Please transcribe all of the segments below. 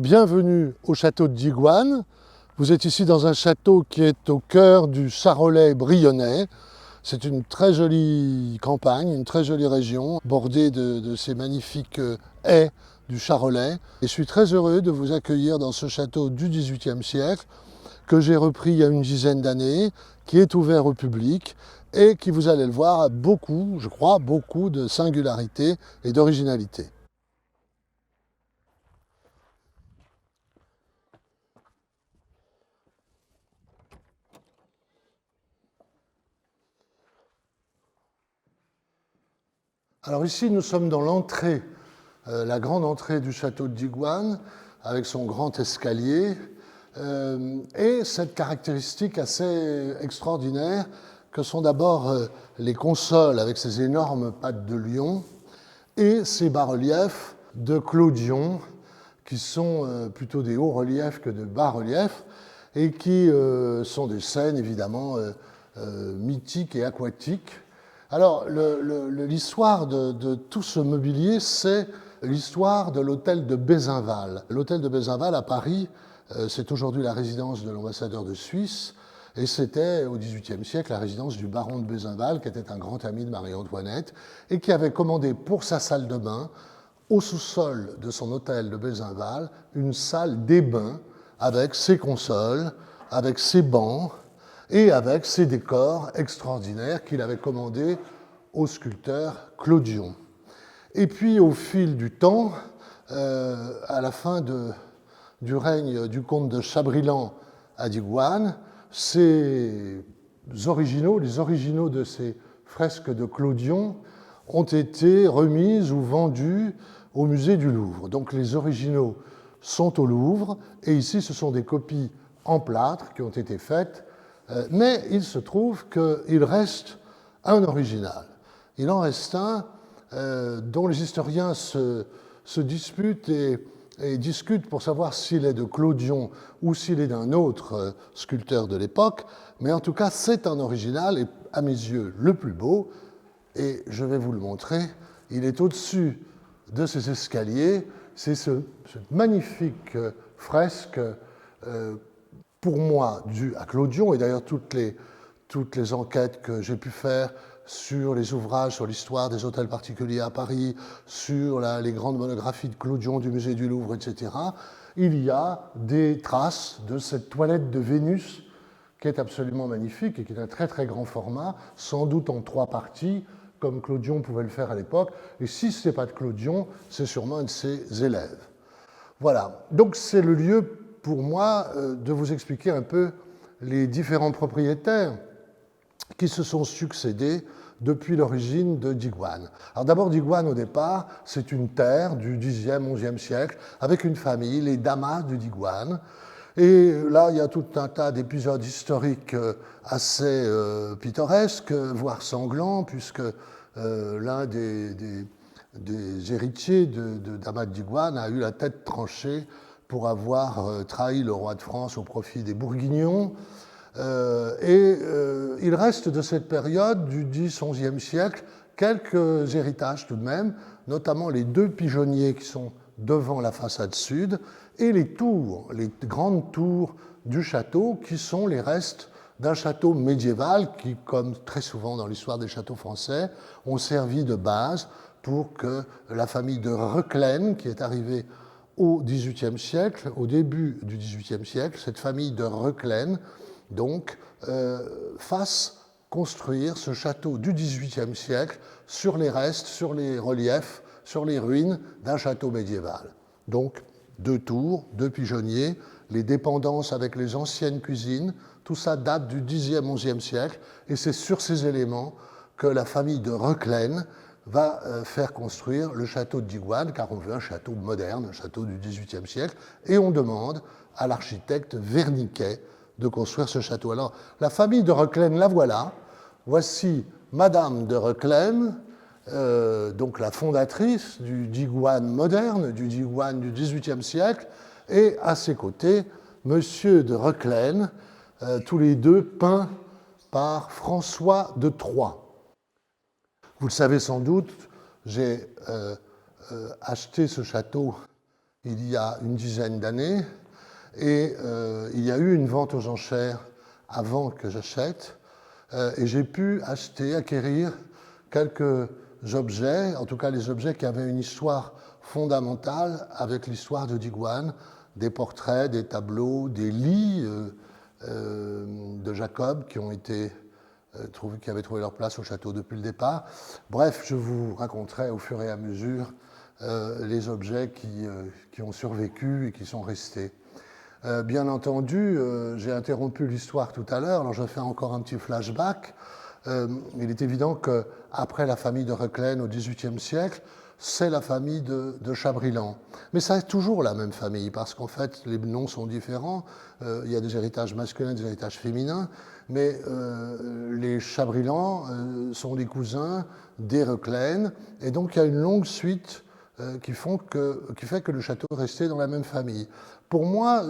Bienvenue au château de Digoine. Vous êtes ici dans un château qui est au cœur du Charolais brionnais. C'est une très jolie campagne, une très jolie région, bordée de ces magnifiques haies du Charolais. Et je suis très heureux de vous accueillir dans ce château du XVIIIe siècle, que j'ai repris il y a une dizaine d'années, qui est ouvert au public et qui, vous allez le voir, a beaucoup, je crois, beaucoup de singularité et d'originalité. Alors ici, nous sommes dans l'entrée, la grande entrée du château de Digoine, avec son grand escalier, et cette caractéristique assez extraordinaire que sont d'abord les consoles avec ces énormes pattes de lion et ces bas-reliefs de Clodion, qui sont plutôt des hauts reliefs que de bas reliefs, et qui sont des scènes évidemment mythiques et aquatiques. Alors, l'histoire de tout ce mobilier, c'est l'histoire de l'hôtel de Bézinval. L'hôtel de Bézinval à Paris, c'est aujourd'hui la résidence de l'ambassadeur de Suisse, et c'était au XVIIIe siècle la résidence du baron de Bézinval, qui était un grand ami de Marie-Antoinette, et qui avait commandé pour sa salle de bain, au sous-sol de son hôtel de Bézinval, une salle des bains avec ses consoles, avec ses bancs, et avec ces décors extraordinaires qu'il avait commandés au sculpteur Clodion. Et puis, au fil du temps, à la fin du règne du comte de Chabrilan à Digoine, les originaux de ces fresques de Clodion ont été remises ou vendues au musée du Louvre. Donc les originaux sont au Louvre, et ici ce sont des copies en plâtre qui ont été faites, mais il se trouve qu'il reste un original. Il en reste un dont les historiens se disputent et discutent pour savoir s'il est de Clodion ou s'il est d'un autre sculpteur de l'époque, mais en tout cas c'est un original et à mes yeux le plus beau, et je vais vous le montrer. Il est au-dessus de ces escaliers, c'est cette magnifique fresque pour moi, dû à Clodion, et d'ailleurs toutes les enquêtes que j'ai pu faire sur les ouvrages sur l'histoire des hôtels particuliers à Paris, sur les grandes monographies de Clodion du musée du Louvre, etc., il y a des traces de cette toilette de Vénus qui est absolument magnifique et qui est un très très grand format, sans doute en 3 parties, comme Clodion pouvait le faire à l'époque, et si ce n'est pas de Clodion, c'est sûrement un de ses élèves. Voilà, donc c'est le lieu pour moi de vous expliquer un peu les différents propriétaires qui se sont succédés depuis l'origine de Digoine. Alors d'abord, Digoine, au départ, c'est une terre du Xe, XIe siècle, avec une famille, les Damas de Digoine. Et là, il y a tout un tas d'épisodes historiques assez pittoresques, voire sanglants, puisque l'un des héritiers de Damas de Digoine a eu la tête tranchée pour avoir trahi le roi de France au profit des Bourguignons. Il reste de cette période du X-XIe siècle quelques héritages tout de même, notamment les 2 pigeonniers qui sont devant la façade sud et les tours, les grandes tours du château qui sont les restes d'un château médiéval qui, comme très souvent dans l'histoire des châteaux français, ont servi de base pour que la famille de Reclène, qui est arrivée au XVIIIe siècle, au début du XVIIIe siècle, cette famille de Reclène, donc, fasse construire ce château du XVIIIe siècle sur les restes, sur les reliefs, sur les ruines d'un château médiéval. Donc, 2 tours, 2 pigeonniers, les dépendances avec les anciennes cuisines, tout ça date du Xe, XIe siècle, et c'est sur ces éléments que la famille de Reclène va faire construire le château de Digoine, car on veut un château moderne, un château du XVIIIe siècle, et on demande à l'architecte Verniquet de construire ce château. Alors, la famille de Reclène, la voilà. Voici Madame de Reclène, donc la fondatrice du Digoine moderne, du Digoine du XVIIIe siècle, et à ses côtés, Monsieur de Reclène, tous les deux peints par François de Troyes. Vous le savez sans doute, j'ai acheté ce château il y a une dizaine d'années, et il y a eu une vente aux enchères avant que j'achète, et j'ai pu acquérir quelques objets, en tout cas les objets qui avaient une histoire fondamentale avec l'histoire de Digoine, des portraits, des tableaux, des lits de Jacob qui avaient trouvé leur place au château depuis le départ. Bref, je vous raconterai au fur et à mesure les objets qui ont survécu et qui sont restés. Bien entendu, j'ai interrompu l'histoire tout à l'heure, alors je fais encore un petit flashback. Il est évident qu'après la famille de Reclène au XVIIIe siècle, c'est la famille de Chabrilan. Mais ça est toujours la même famille, parce qu'en fait, les noms sont différents. Il y a des héritages masculins, des héritages féminins, mais les Chabrilan sont les cousins des Reclène, et donc il y a une longue suite qui fait que le château est resté dans la même famille. Pour moi,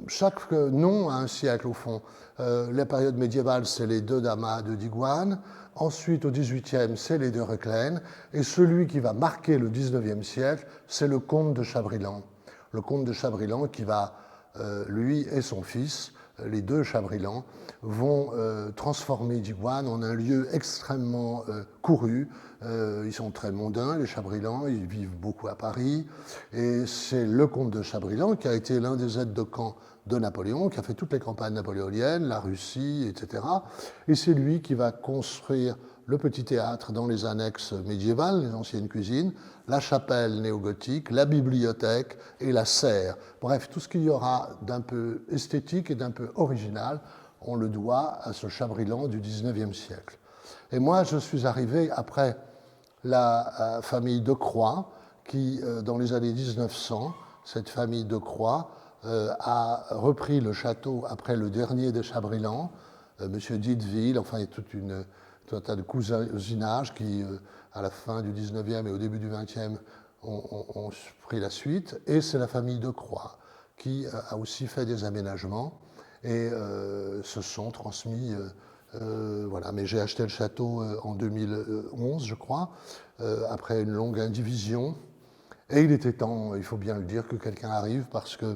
chaque nom a un siècle, au fond. La période médiévale, c'est les deux damas de Digoine. Ensuite, au XVIIIe, c'est les deux Reclène. Et celui qui va marquer le XIXe siècle, c'est le comte de Chabrilan. Le comte de Chabrilan qui va, lui et son fils, les deux Chabrilan, vont transformer Digoine en un lieu extrêmement couru. Ils sont très mondains, les Chabrilan, ils vivent beaucoup à Paris. Et c'est le comte de Chabrilan qui a été l'un des aides de camp de Napoléon, qui a fait toutes les campagnes napoléoniennes, la Russie, etc. Et c'est lui qui va construire le petit théâtre dans les annexes médiévales, les anciennes cuisines, la chapelle néogothique, la bibliothèque et la serre. Bref, tout ce qu'il y aura d'un peu esthétique et d'un peu original, on le doit à ce Chabrilan du XIXe siècle. Et moi, je suis arrivé après la famille de Croix, qui, dans les années 1900, cette famille de Croix a repris le château après le dernier des Chabrilan, M. Dideville, enfin, il y a tout un tas de cousinages qui, à la fin du 19e et au début du 20e, ont pris la suite. Et c'est la famille de Croix qui a aussi fait des aménagements et se sont transmis. Voilà. Mais j'ai acheté le château en 2011, je crois, après une longue indivision. Et il était temps, il faut bien le dire, que quelqu'un arrive parce que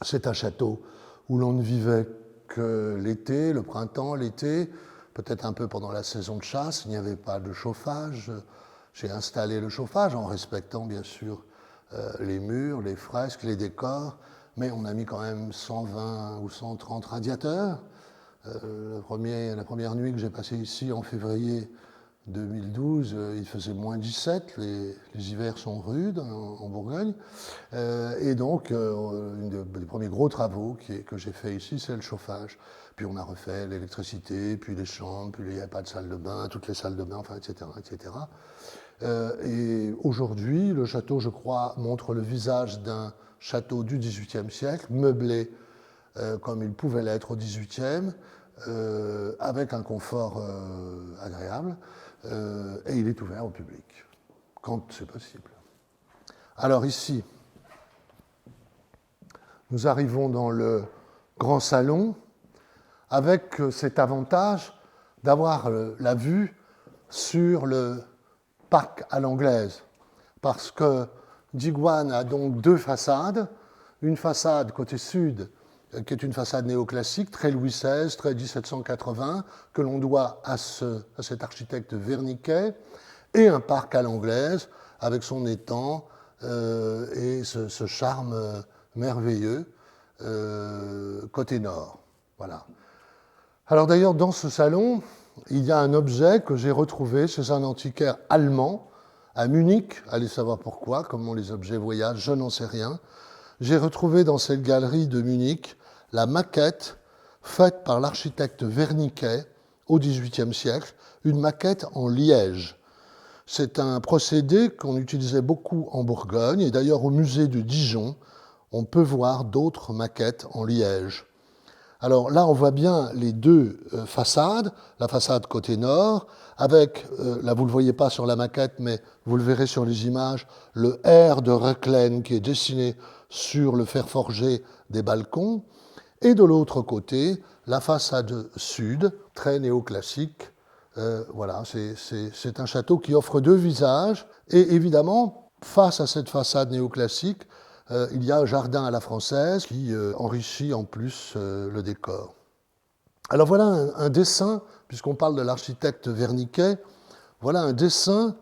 c'est un château où l'on ne vivait que l'été, le printemps, l'été, peut-être un peu pendant la saison de chasse. Il n'y avait pas de chauffage. J'ai installé le chauffage en respectant bien sûr les murs, les fresques, les décors, mais on a mis quand même 120 ou 130 radiateurs. La première nuit que j'ai passée ici en février 2012, il faisait moins 17, les hivers sont rudes en Bourgogne, et donc un des premiers gros travaux que j'ai fait ici, c'est le chauffage. Puis on a refait l'électricité, puis les chambres, puis il n'y avait pas de salle de bain, toutes les salles de bain, enfin, etc. etc. Et aujourd'hui, le château, je crois, montre le visage d'un château du XVIIIe siècle, meublé comme il pouvait l'être au XVIIIe, avec un confort agréable, et il est ouvert au public, quand c'est possible. Alors ici, nous arrivons dans le grand salon, avec cet avantage d'avoir la vue sur le parc à l'anglaise, parce que Digoine a donc deux façades, une façade côté sud, qui est une façade néoclassique, très Louis XVI, très 1780, que l'on doit à cet architecte Verniquet, et un parc à l'anglaise, avec son étang et ce charme merveilleux, côté nord. Voilà. Alors d'ailleurs, dans ce salon, il y a un objet que j'ai retrouvé chez un antiquaire allemand, à Munich, allez savoir pourquoi, comment les objets voyagent, je n'en sais rien. J'ai retrouvé dans cette galerie de Munich la maquette faite par l'architecte Verniquet au XVIIIe siècle, une maquette en liège. C'est un procédé qu'on utilisait beaucoup en Bourgogne, et d'ailleurs au musée de Dijon, on peut voir d'autres maquettes en liège. Alors là, on voit bien les deux façades, la façade côté nord, avec, là vous ne le voyez pas sur la maquette, mais vous le verrez sur les images, le R de Reclène qui est dessiné sur le fer forgé des balcons, et de l'autre côté, la façade sud, très néoclassique. Voilà, c'est un château qui offre deux visages, et évidemment, face à cette façade néoclassique, il y a un jardin à la française qui enrichit en plus le décor. Alors voilà un dessin, puisqu'on parle de l'architecte Wernicke, voilà un dessin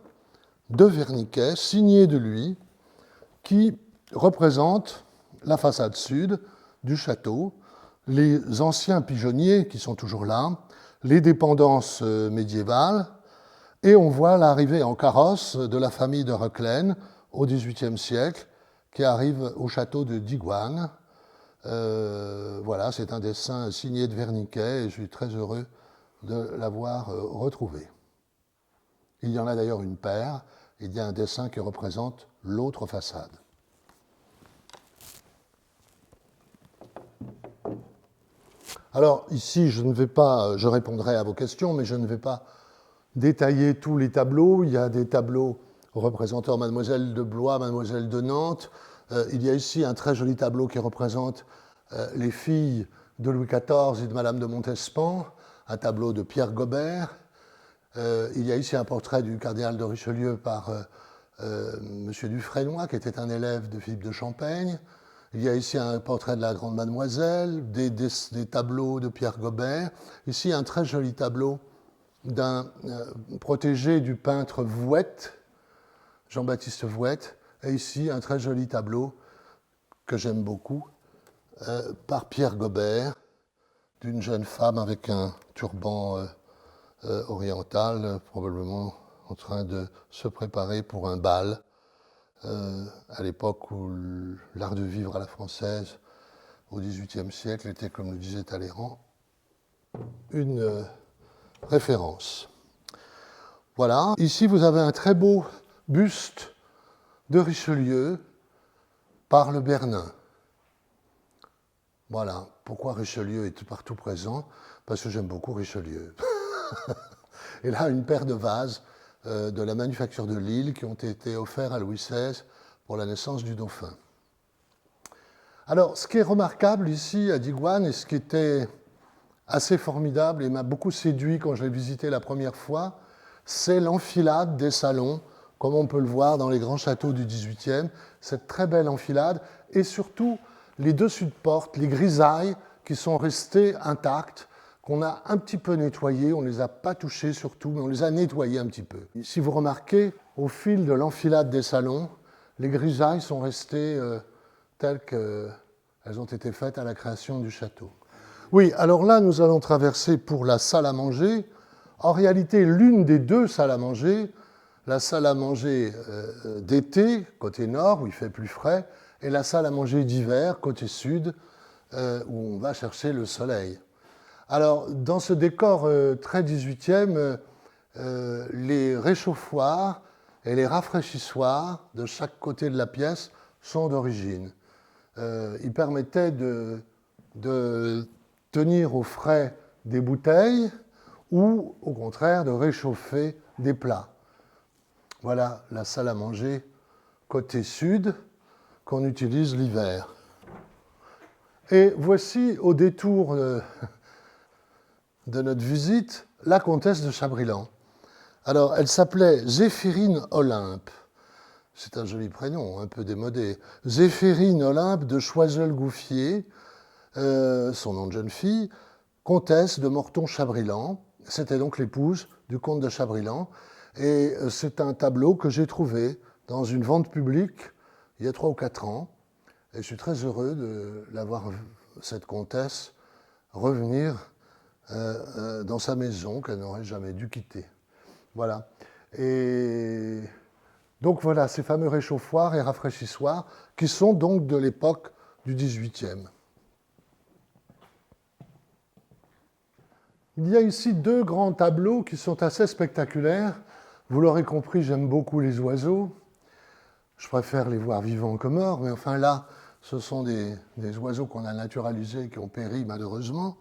de Wernicke, signé de lui, qui représente la façade sud du château, les anciens pigeonniers qui sont toujours là, les dépendances médiévales, et on voit l'arrivée en carrosse de la famille de Reuchlin au XVIIIe siècle, qui arrive au château de Digoin. Voilà, c'est un dessin signé de Wernicke et je suis très heureux de l'avoir retrouvé. Il y en a d'ailleurs une paire, il y a un dessin qui représente l'autre façade. Alors ici, je répondrai à vos questions, mais je ne vais pas détailler tous les tableaux. Il y a des tableaux représentant Mademoiselle de Blois, Mademoiselle de Nantes. Il y a ici un très joli tableau qui représente les filles de Louis XIV et de Madame de Montespan, un tableau de Pierre Gobert. Il y a ici un portrait du cardinal de Richelieu par M. Dufresnoy, qui était un élève de Philippe de Champaigne. Il y a ici un portrait de la grande mademoiselle, des tableaux de Pierre Gobert. Ici, un très joli tableau d'un protégé du peintre Vouette, Jean-Baptiste Vouette. Et ici, un très joli tableau que j'aime beaucoup, par Pierre Gobert, d'une jeune femme avec un turban oriental, probablement en train de se préparer pour un bal. À l'époque où l'art de vivre à la française, au XVIIIe siècle, était, comme le disait Talleyrand, une référence. Voilà. Ici, vous avez un très beau buste de Richelieu par le Bernin. Voilà. Pourquoi Richelieu est partout présent? Parce que j'aime beaucoup Richelieu. Et là, une paire de vases de la manufacture de Lille qui ont été offerts à Louis XVI pour la naissance du dauphin. Alors, ce qui est remarquable ici à Digoin, et ce qui était assez formidable et m'a beaucoup séduit quand je l'ai visité la première fois, c'est l'enfilade des salons, comme on peut le voir dans les grands châteaux du XVIIIe, cette très belle enfilade, et surtout les dessus de porte, les grisailles qui sont restées intactes, qu'on a un petit peu nettoyées, on ne les a pas touchées surtout, mais on les a nettoyées un petit peu. Si vous remarquez, au fil de l'enfilade des salons, les grisailles sont restées telles qu'elles ont été faites à la création du château. Oui, alors là, nous allons traverser pour la salle à manger. En réalité, l'une des deux salles à manger, la salle à manger d'été, côté nord, où il fait plus frais, et la salle à manger d'hiver, côté sud, où on va chercher le soleil. Alors, dans ce décor très 18e, les réchauffoirs et les rafraîchissoirs de chaque côté de la pièce sont d'origine. Ils permettaient de tenir au frais des bouteilles ou, au contraire, de réchauffer des plats. Voilà la salle à manger côté sud qu'on utilise l'hiver. Et voici, au détour de notre visite, la comtesse de Chabrilan. Alors, elle s'appelait Zéphirine Olympe. C'est un joli prénom, un peu démodé. Zéphirine Olympe de Choiseul-Gouffier, son nom de jeune fille, comtesse de Morton-Chabrilan. C'était donc l'épouse du comte de Chabrilan. Et c'est un tableau que j'ai trouvé dans une vente publique il y a 3 ou 4 ans. Et je suis très heureux de l'avoir, cette comtesse, revenir dans sa maison qu'elle n'aurait jamais dû quitter. Voilà. Et donc voilà, ces fameux réchauffoirs et rafraîchissoirs qui sont donc de l'époque du XVIIIe. Il y a ici 2 grands tableaux qui sont assez spectaculaires. Vous l'aurez compris, j'aime beaucoup les oiseaux. Je préfère les voir vivants que morts, mais enfin là, ce sont des oiseaux qu'on a naturalisés et qui ont péri malheureusement.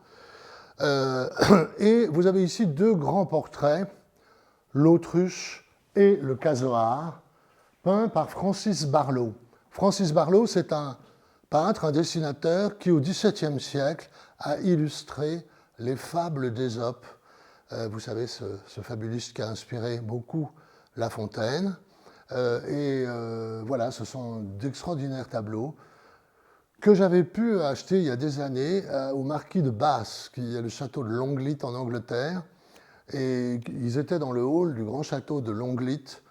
Et vous avez ici 2 grands portraits, l'autruche et le casoar, peints par Francis Barlow. Francis Barlow, c'est un peintre, un dessinateur qui, au XVIIe siècle, a illustré les fables d'Ésope. Vous savez, ce fabuliste qui a inspiré beaucoup La Fontaine. Voilà, ce sont d'extraordinaires tableaux que j'avais pu acheter il y a des années au marquis de Bath, qui est le château de Longleat en Angleterre. Et ils étaient dans le hall du grand château de Longleat.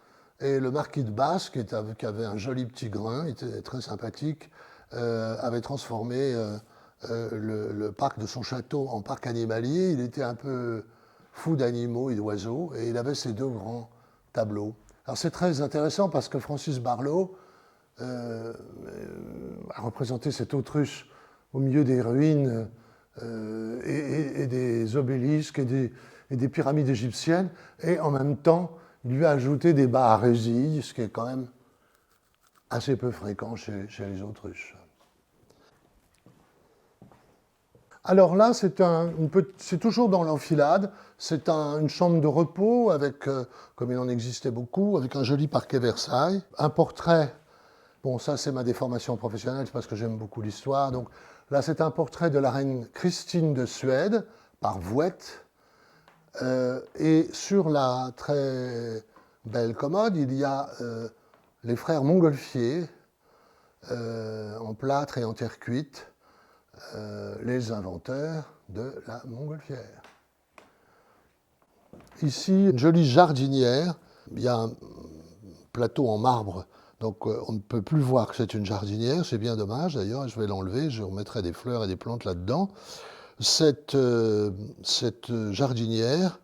Et le marquis de Bath, qui avait un joli petit grain, était très sympathique, avait transformé le parc de son château en parc animalier. Il était un peu fou d'animaux et d'oiseaux, et il avait ces deux grands tableaux. Alors c'est très intéressant parce que Francis Barlow a représenté cette autruche au milieu des ruines et des obélisques et des pyramides égyptiennes, et en même temps, il lui a ajouté des bas à résille, ce qui est quand même assez peu fréquent chez les autruches. Alors là, c'est toujours dans l'enfilade, c'est une chambre de repos, avec, comme il en existait beaucoup, avec un joli parquet Versailles, un portrait. Bon, ça, c'est ma déformation professionnelle, c'est parce que j'aime beaucoup l'histoire. Donc là, c'est un portrait de la reine Christine de Suède, par Voet. Et sur la très belle commode, il y a les frères Montgolfier, en plâtre et en terre cuite, les inventeurs de la montgolfière. Ici, une jolie jardinière. Il y a un plateau en marbre, donc on ne peut plus voir que c'est une jardinière, c'est bien dommage d'ailleurs, je vais l'enlever, je remettrai des fleurs et des plantes là-dedans. Cette jardinière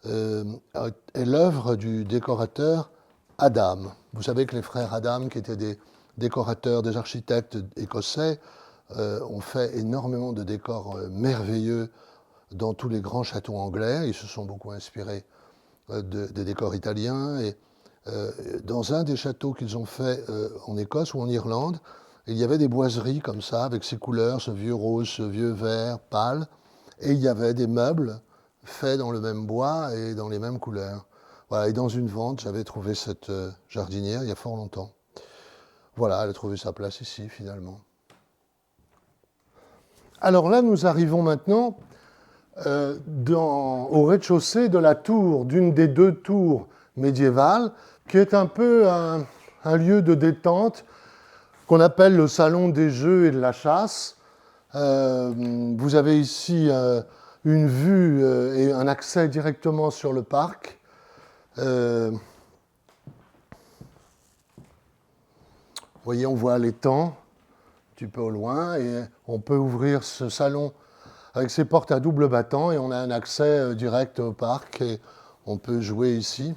est l'œuvre du décorateur Adam. Vous savez que les frères Adam, qui étaient des décorateurs, des architectes écossais, ont fait énormément de décors merveilleux dans tous les grands châteaux anglais. Ils se sont beaucoup inspirés des décors italiens. Et dans un des châteaux qu'ils ont fait en Écosse ou en Irlande, il y avait des boiseries comme ça, avec ces couleurs, ce vieux rose, ce vieux vert pâle, et il y avait des meubles faits dans le même bois et dans les mêmes couleurs. Voilà, et dans une vente, j'avais trouvé cette jardinière il y a fort longtemps. Voilà, elle a trouvé sa place ici, finalement. Alors là, nous arrivons maintenant au rez-de-chaussée de la tour, d'une des deux tours médiévales, qui est un peu un lieu de détente qu'on appelle le salon des jeux et de la chasse. Vous avez ici une vue et un accès directement sur le parc. Vous voyez, on voit l'étang un petit peu au loin, et on peut ouvrir ce salon avec ses portes à double battant, et on a un accès direct au parc, et on peut jouer ici.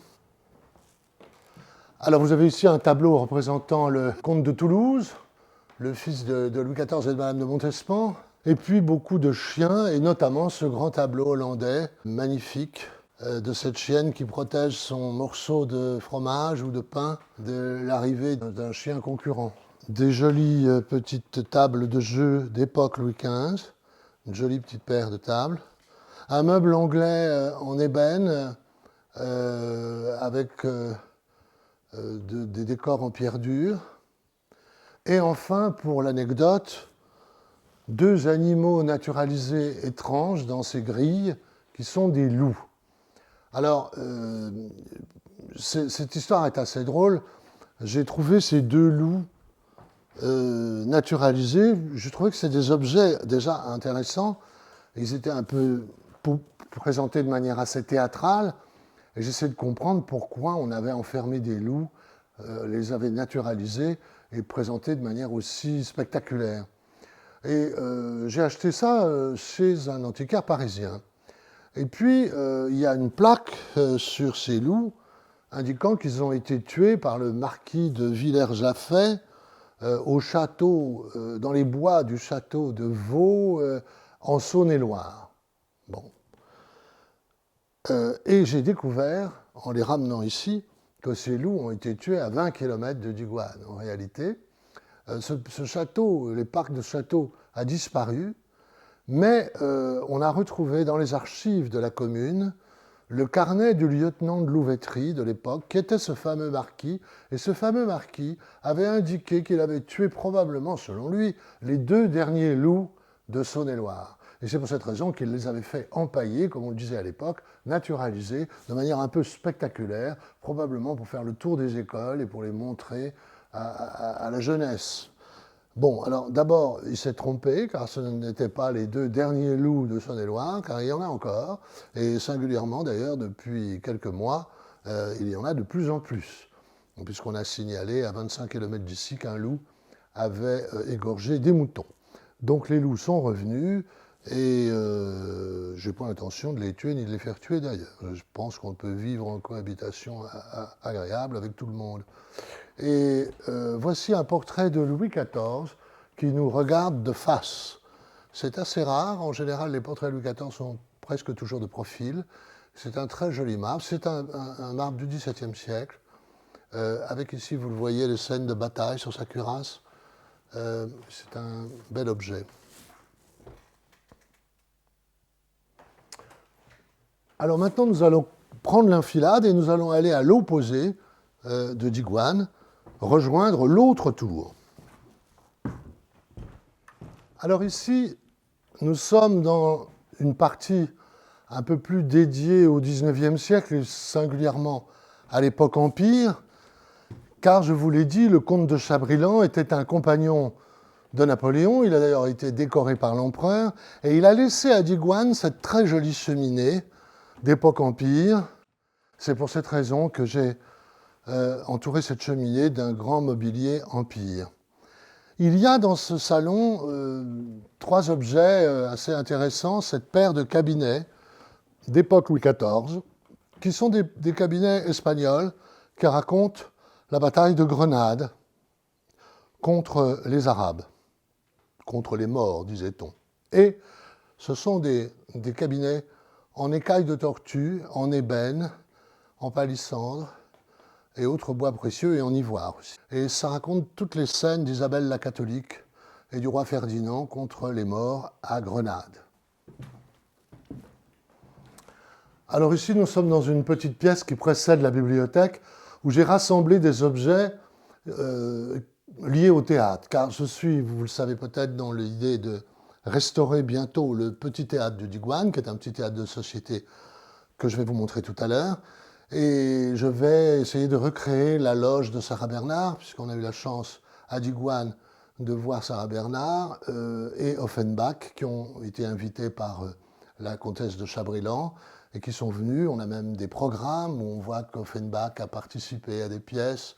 Alors vous avez ici un tableau représentant le comte de Toulouse, le fils de Louis XIV et de Madame de Montespan, et puis beaucoup de chiens, et notamment ce grand tableau hollandais magnifique de cette chienne qui protège son morceau de fromage ou de pain de l'arrivée d'un chien concurrent. Des jolies petites tables de jeu d'époque Louis XV, une jolie petite paire de tables, un meuble anglais en ébène avec des décors en pierre dure, et enfin, pour l'anecdote, deux animaux naturalisés étranges dans ces grilles qui sont des loups. Alors, cette histoire est assez drôle. J'ai trouvé ces deux loups naturalisés. Je trouvais que c'est des objets déjà intéressants. Ils étaient un peu présentés de manière assez théâtrale. Et j'essaie de comprendre pourquoi on avait enfermé des loups, les avait naturalisés et présentés de manière aussi spectaculaire. Et j'ai acheté ça chez un antiquaire parisien. Et puis, il y a une plaque sur ces loups indiquant qu'ils ont été tués par le marquis de Villers-Jaffet au château, dans les bois du château de Vaux, en Saône-et-Loire. Bon. Et j'ai découvert, en les ramenant ici, que ces loups ont été tués à 20 km de Digoine. En réalité, ce château, les parcs de ce château, a disparu, mais on a retrouvé dans les archives de la commune le carnet du lieutenant de Louveterie de l'époque, qui était ce fameux marquis, et ce fameux marquis avait indiqué qu'il avait tué probablement, selon lui, les deux derniers loups de Saône-et-Loire. Et c'est pour cette raison qu'il les avait fait empailler, comme on le disait à l'époque, naturaliser, de manière un peu spectaculaire, probablement pour faire le tour des écoles et pour les montrer à la jeunesse. Bon, alors d'abord, il s'est trompé, car ce n'étaient pas les 2 derniers loups de Saône-et-Loire, car il y en a encore, et singulièrement d'ailleurs, depuis quelques mois, il y en a de plus en plus, puisqu'on a signalé à 25 km d'ici qu'un loup avait égorgé des moutons. Donc les loups sont revenus, et je n'ai pas l'intention de les tuer ni de les faire tuer d'ailleurs. Je pense qu'on peut vivre en cohabitation agréable avec tout le monde. Et voici un portrait de Louis XIV qui nous regarde de face. C'est assez rare. En général, les portraits de Louis XIV sont presque toujours de profil. C'est un très joli marbre. C'est un marbre du XVIIe siècle, avec ici, vous le voyez, les scènes de bataille sur sa cuirasse. C'est un bel objet. Alors maintenant, nous allons prendre l'enfilade et nous allons aller à l'opposé de Digoine, rejoindre l'autre tour. Alors ici, nous sommes dans une partie un peu plus dédiée au XIXe siècle, et singulièrement à l'époque Empire, car, je vous l'ai dit, le comte de Chabrilan était un compagnon de Napoléon, il a d'ailleurs été décoré par l'empereur, et il a laissé à Digoine cette très jolie cheminée d'époque Empire. C'est pour cette raison que j'ai entouré cette cheminée d'un grand mobilier Empire. Il y a dans ce salon 3 objets assez intéressants, cette paire de cabinets d'époque Louis XIV, qui sont des cabinets espagnols qui racontent la bataille de Grenade contre les Arabes, contre les morts, disait-on. Et ce sont des cabinets en écailles de tortue, en ébène, en palissandre et autres bois précieux, et en ivoire aussi. Et ça raconte toutes les scènes d'Isabelle la catholique et du roi Ferdinand contre les morts à Grenade. Alors ici, nous sommes dans une petite pièce qui précède la bibliothèque, où j'ai rassemblé des objets liés au théâtre, car je suis, vous le savez peut-être, dans l'idée de restaurer bientôt le petit théâtre du Digoine, qui est un petit théâtre de société que je vais vous montrer tout à l'heure. Et je vais essayer de recréer la loge de Sarah Bernard, puisqu'on a eu la chance à Digoine de voir Sarah Bernard et Offenbach, qui ont été invités par la comtesse de Chabrilan et qui sont venus. On a même des programmes où on voit qu'Offenbach a participé à des pièces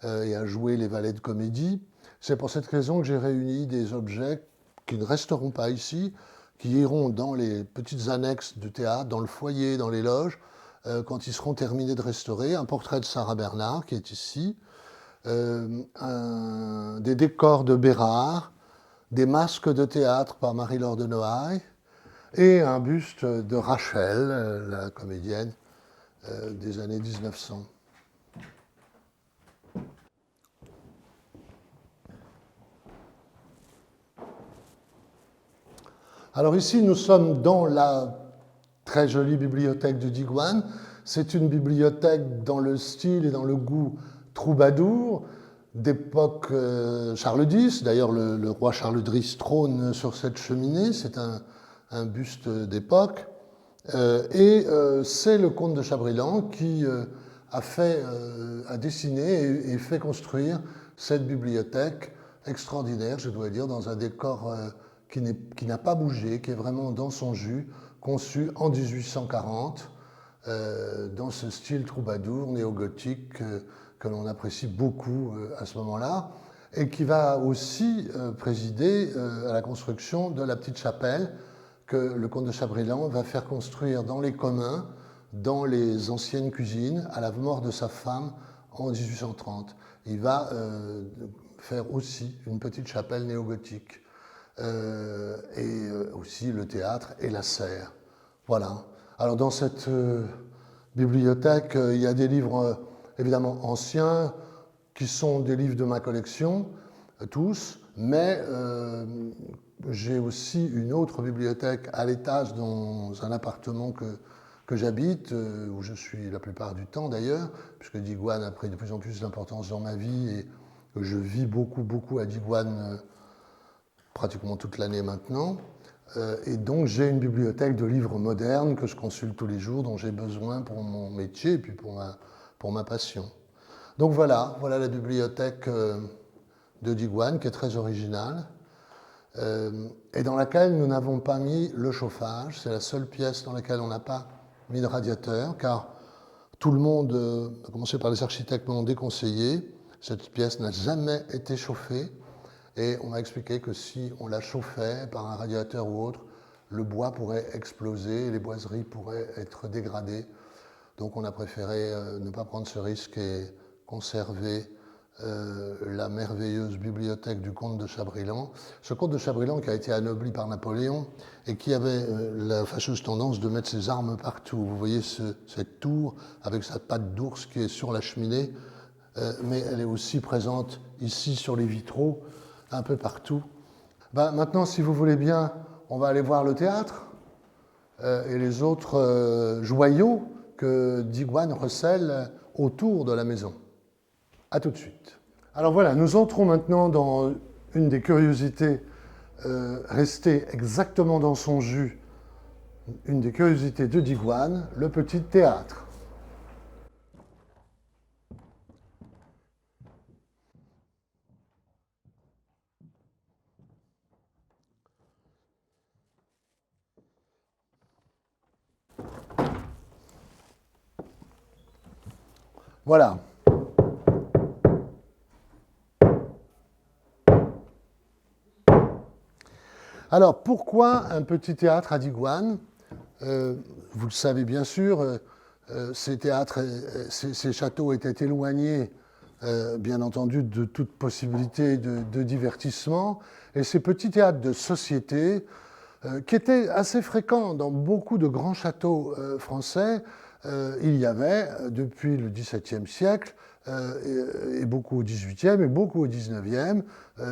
et a joué les valets de comédie. C'est pour cette raison que j'ai réuni des objets qui ne resteront pas ici, qui iront dans les petites annexes du théâtre, dans le foyer, dans les loges, quand ils seront terminés de restaurer. Un portrait de Sarah Bernard qui est ici, des décors de Bérard, des masques de théâtre par Marie-Laure de Noailles et un buste de Rachel, la comédienne des années 1900. Alors ici, nous sommes dans la très jolie bibliothèque de Digoine. C'est une bibliothèque dans le style et dans le goût troubadour d'époque Charles X. D'ailleurs, le roi Charles X trône sur cette cheminée. C'est un buste d'époque. Et c'est le comte de Chabrilan qui a dessiné et fait construire cette bibliothèque extraordinaire, je dois dire, dans un décor qui n'a pas bougé, qui est vraiment dans son jus, conçu en 1840, dans ce style troubadour néo-gothique que l'on apprécie beaucoup à ce moment-là, et qui va aussi présider à la construction de la petite chapelle que le comte de Chabrilan va faire construire dans les communs, dans les anciennes cuisines, à la mort de sa femme en 1830. Il va faire aussi une petite chapelle néo-gothique. Et aussi le théâtre et la serre. Voilà. Alors dans cette bibliothèque, il y a des livres évidemment anciens, qui sont des livres de ma collection, tous, mais j'ai aussi une autre bibliothèque à l'étage dans un appartement que j'habite, où je suis la plupart du temps d'ailleurs, puisque Digoine a pris de plus en plus d'importance dans ma vie et je vis beaucoup à Digoine pratiquement toute l'année maintenant. Et donc j'ai une bibliothèque de livres modernes que je consulte tous les jours, dont j'ai besoin pour mon métier et puis pour ma passion. Donc voilà la bibliothèque de Digoine, qui est très originale, et dans laquelle nous n'avons pas mis le chauffage. C'est la seule pièce dans laquelle on n'a pas mis de radiateur, car tout le monde, à commencer par les architectes, m'ont déconseillé. Cette pièce n'a jamais été chauffée, et on m'a expliqué que si on la chauffait par un radiateur ou autre, le bois pourrait exploser, les boiseries pourraient être dégradées. Donc on a préféré ne pas prendre ce risque et conserver la merveilleuse bibliothèque du comte de Chabrilan. Ce comte de Chabrilan qui a été anobli par Napoléon et qui avait la fâcheuse tendance de mettre ses armes partout. Vous voyez cette tour avec sa patte d'ours qui est sur la cheminée, mais elle est aussi présente ici sur les vitraux, un peu partout. Maintenant, si vous voulez bien, on va aller voir le théâtre et les autres joyaux que Digoine recèle autour de la maison. A tout de suite. Alors voilà, nous entrons maintenant dans une des curiosités restées exactement dans son jus, une des curiosités de Digoine, le petit théâtre. Voilà. Alors, pourquoi un petit théâtre à Digoine ? Vous le savez bien sûr, ces théâtres, ces châteaux étaient éloignés, bien entendu, de toute possibilité de divertissement. Et ces petits théâtres de société, qui étaient assez fréquents dans beaucoup de grands châteaux français, il y avait, depuis le XVIIe siècle, et beaucoup au XVIIIe et beaucoup au XIXe,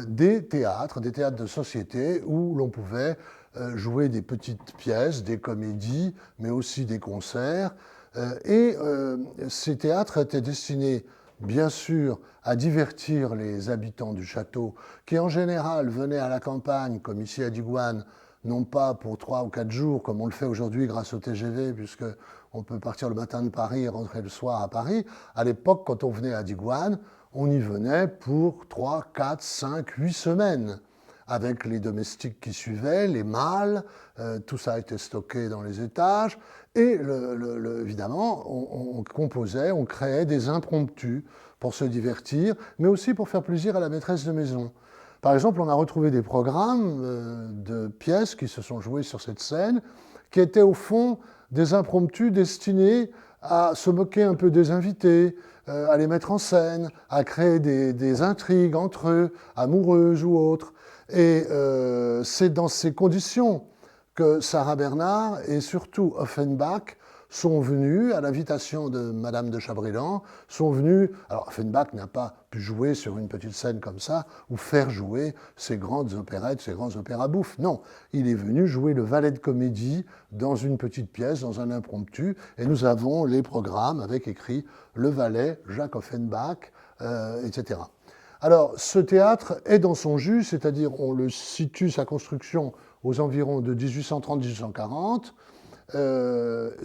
des théâtres de société où l'on pouvait jouer des petites pièces, des comédies, mais aussi des concerts. Et ces théâtres étaient destinés, bien sûr, à divertir les habitants du château, qui en général venaient à la campagne, comme ici à Digoine, non pas pour 3 ou 4 jours, comme on le fait aujourd'hui grâce au TGV, puisqu'on peut partir le matin de Paris et rentrer le soir à Paris. À l'époque, quand on venait à Digoine, on y venait pour 3, 4, 5, 8 semaines, avec les domestiques qui suivaient, les mâles, tout ça était stocké dans les étages, et évidemment, on composait, on créait des impromptus pour se divertir, mais aussi pour faire plaisir à la maîtresse de maison. Par exemple, on a retrouvé des programmes de pièces qui se sont jouées sur cette scène, qui étaient au fond des impromptus destinés à se moquer un peu des invités, à les mettre en scène, à créer des intrigues entre eux, amoureuses ou autres. Et c'est dans ces conditions que Sarah Bernard et surtout Offenbach sont venus, à l'invitation de Madame de Chabrilan, sont venus... Alors Offenbach n'a pas pu jouer sur une petite scène comme ça, ou faire jouer ces grandes opérettes, ces grands opéras bouffes. Non, il est venu jouer le valet de comédie dans une petite pièce, dans un impromptu, et nous avons les programmes avec écrit « Le valet, Jacques Offenbach », etc. Alors, ce théâtre est dans son jus, c'est-à-dire on le situe, sa construction, aux environs de 1830-1840,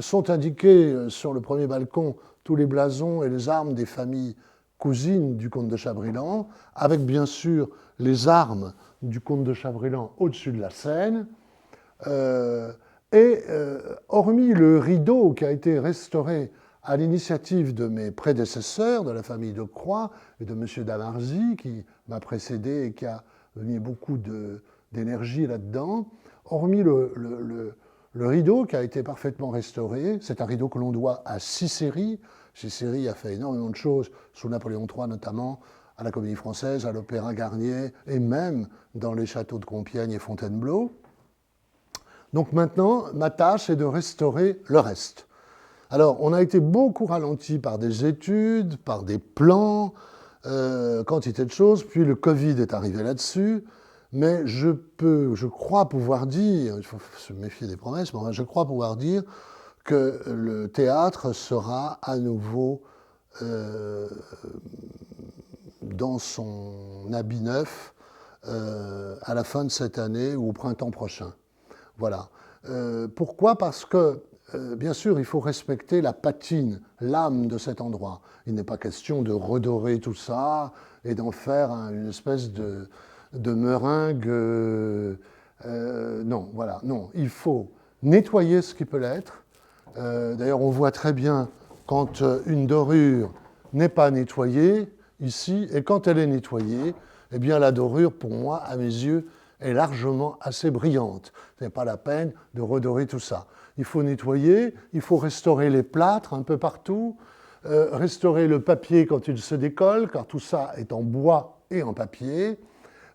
sont indiqués sur le premier balcon tous les blasons et les armes des familles cousines du comte de Chabrilan, avec bien sûr les armes du comte de Chabrilan au-dessus de la scène. Hormis le rideau qui a été restauré à l'initiative de mes prédécesseurs, de la famille de Croix et de M. Damarzy, qui m'a précédé et qui a mis beaucoup d'énergie là-dedans, hormis le rideau qui a été parfaitement restauré, c'est un rideau que l'on doit à Cicéry. Cicéry a fait énormément de choses, sous Napoléon III notamment, à la Comédie Française, à l'Opéra Garnier, et même dans les châteaux de Compiègne et Fontainebleau. Donc maintenant, ma tâche est de restaurer le reste. Alors, on a été beaucoup ralenti par des études, par des plans, quantité de choses, puis le Covid est arrivé là-dessus, mais je crois pouvoir dire, il faut se méfier des promesses, mais je crois pouvoir dire que le théâtre sera à nouveau dans son habit neuf à la fin de cette année ou au printemps prochain. Voilà. Pourquoi? Parce que, bien sûr, il faut respecter la patine, l'âme de cet endroit. Il n'est pas question de redorer tout ça et d'en faire une espèce de meringue. Non, voilà, non. Il faut nettoyer ce qui peut l'être. D'ailleurs, on voit très bien quand une dorure n'est pas nettoyée, ici, et quand elle est nettoyée, eh bien, la dorure, pour moi, à mes yeux, est largement assez brillante. Ce n'est pas la peine de redorer tout ça. Il faut nettoyer, il faut restaurer les plâtres un peu partout, restaurer le papier quand il se décolle, car tout ça est en bois et en papier.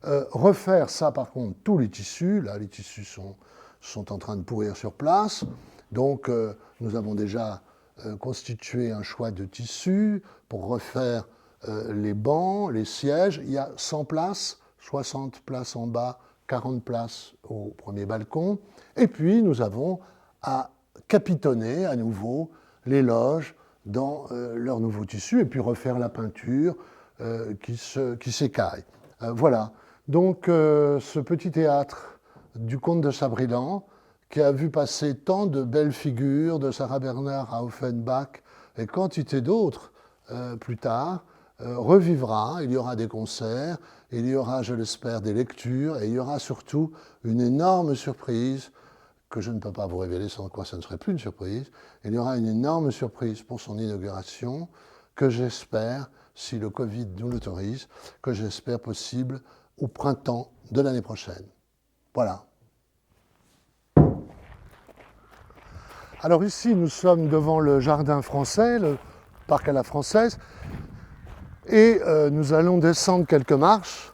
Refaire ça, par contre, tous les tissus. Là, les tissus sont en train de pourrir sur place. Donc, nous avons déjà constitué un choix de tissus pour refaire les bancs, les sièges. Il y a 100 places, 60 places en bas, 40 places au premier balcon. Et puis, nous avons à capitonner à nouveau les loges dans leurs nouveaux tissus et puis refaire la peinture qui s'écaille. Voilà. Donc, ce petit théâtre du comte de Chabrilan, qui a vu passer tant de belles figures de Sarah Bernhardt à Offenbach et quantité d'autres plus tard, revivra. Il y aura des concerts, il y aura, je l'espère, des lectures, et il y aura surtout une énorme surprise que je ne peux pas vous révéler, sans quoi ça ne serait plus une surprise. Il y aura une énorme surprise pour son inauguration, que j'espère, si le Covid nous l'autorise, que j'espère possible au printemps de l'année prochaine. Voilà. Alors ici, nous sommes devant le jardin français, le parc à la française, et nous allons descendre quelques marches,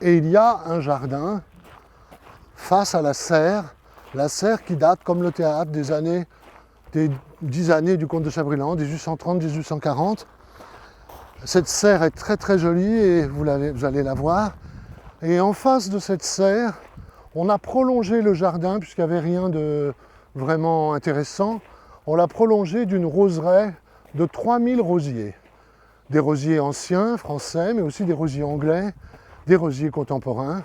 et il y a un jardin face à la serre qui date, comme le théâtre, des 10 années du comte de Chabrilan, 1830-1840. Cette serre est très très jolie, et vous allez la voir. Et en face de cette serre, on a prolongé le jardin, puisqu'il n'y avait rien de vraiment intéressant. On l'a prolongé d'une roseraie de 3000 rosiers. Des rosiers anciens, français, mais aussi des rosiers anglais, des rosiers contemporains.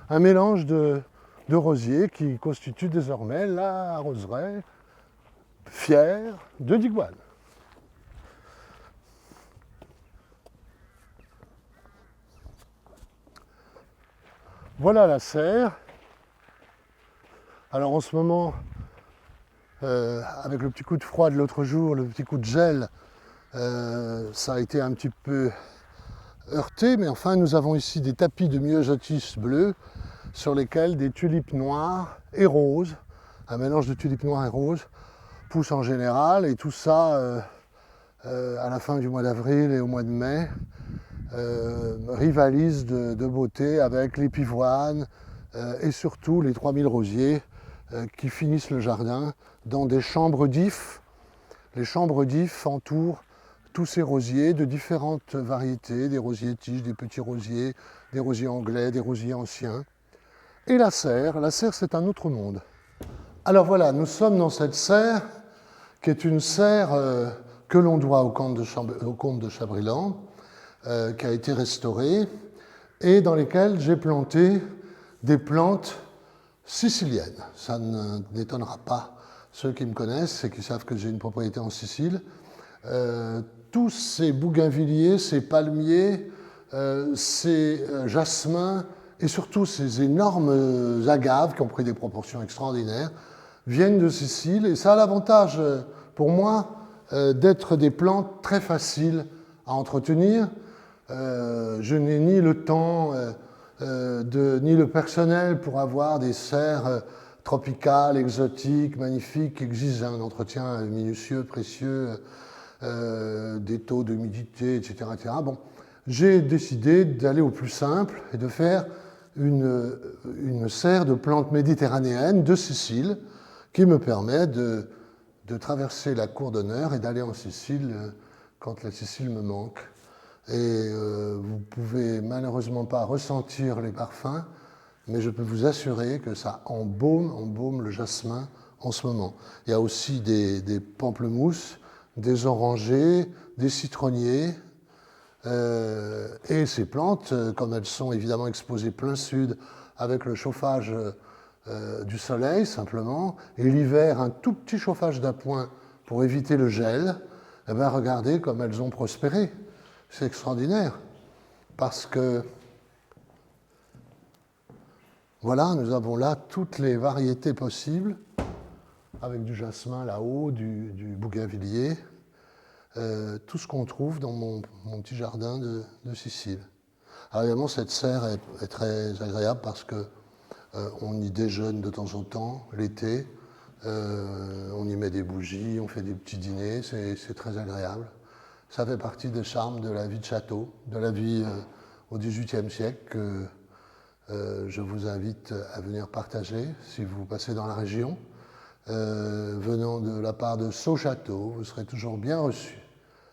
Un mélange de rosiers qui constitue désormais la roseraie fière de Digoin. Voilà la serre. Alors en ce moment, avec le petit coup de froid de l'autre jour, le petit coup de gel, ça a été un petit peu heurté, mais enfin nous avons ici des tapis de myosotis bleus sur lesquels des tulipes noires et roses, un mélange de tulipes noires et roses, poussent en général, et tout ça à la fin du mois d'avril et au mois de mai rivalise de beauté avec les pivoines et surtout les 3000 rosiers qui finissent le jardin dans des chambres d'ifs. Les chambres d'ifs entourent tous ces rosiers de différentes variétés, des rosiers tiges, des petits rosiers, des rosiers anglais, des rosiers anciens. Et la serre c'est un autre monde. Alors voilà, nous sommes dans cette serre qui est une serre que l'on doit au comte de Chabrilan, qui a été restaurée, et dans lesquelles j'ai planté des plantes siciliennes. Ça n'étonnera pas ceux qui me connaissent et qui savent que j'ai une propriété en Sicile. Tous ces bougainvilliers, ces palmiers, ces jasmins et surtout ces énormes agaves qui ont pris des proportions extraordinaires viennent de Sicile, et ça a l'avantage pour moi d'être des plantes très faciles à entretenir. Je n'ai ni le temps ni le personnel pour avoir des serres tropicales, exotiques, magnifiques, qui exigent un entretien minutieux, précieux, des taux d'humidité, etc., etc. Bon, j'ai décidé d'aller au plus simple et de faire une serre de plantes méditerranéennes de Sicile qui me permet de traverser la cour d'honneur et d'aller en Sicile quand la Sicile me manque. Et vous ne pouvez malheureusement pas ressentir les parfums, mais je peux vous assurer que ça embaume le jasmin en ce moment. Il y a aussi des pamplemousses, des orangers, des citronniers. Et ces plantes, comme elles sont évidemment exposées plein sud avec le chauffage du soleil simplement, et l'hiver un tout petit chauffage d'appoint pour éviter le gel, eh bien regardez comme elles ont prospéré. C'est extraordinaire, parce que voilà, nous avons là toutes les variétés possibles, avec du jasmin là-haut, du bougainvillier, tout ce qu'on trouve dans mon petit jardin de Sicile. Alors évidemment, cette serre est très agréable parce que on y déjeune de temps en temps, l'été, on y met des bougies, on fait des petits dîners, c'est très agréable. Ça fait partie des charmes de la vie de château, de la vie au XVIIIe siècle que je vous invite à venir partager si vous passez dans la région. Venant de la part de Sceaux Château, vous serez toujours bien reçus.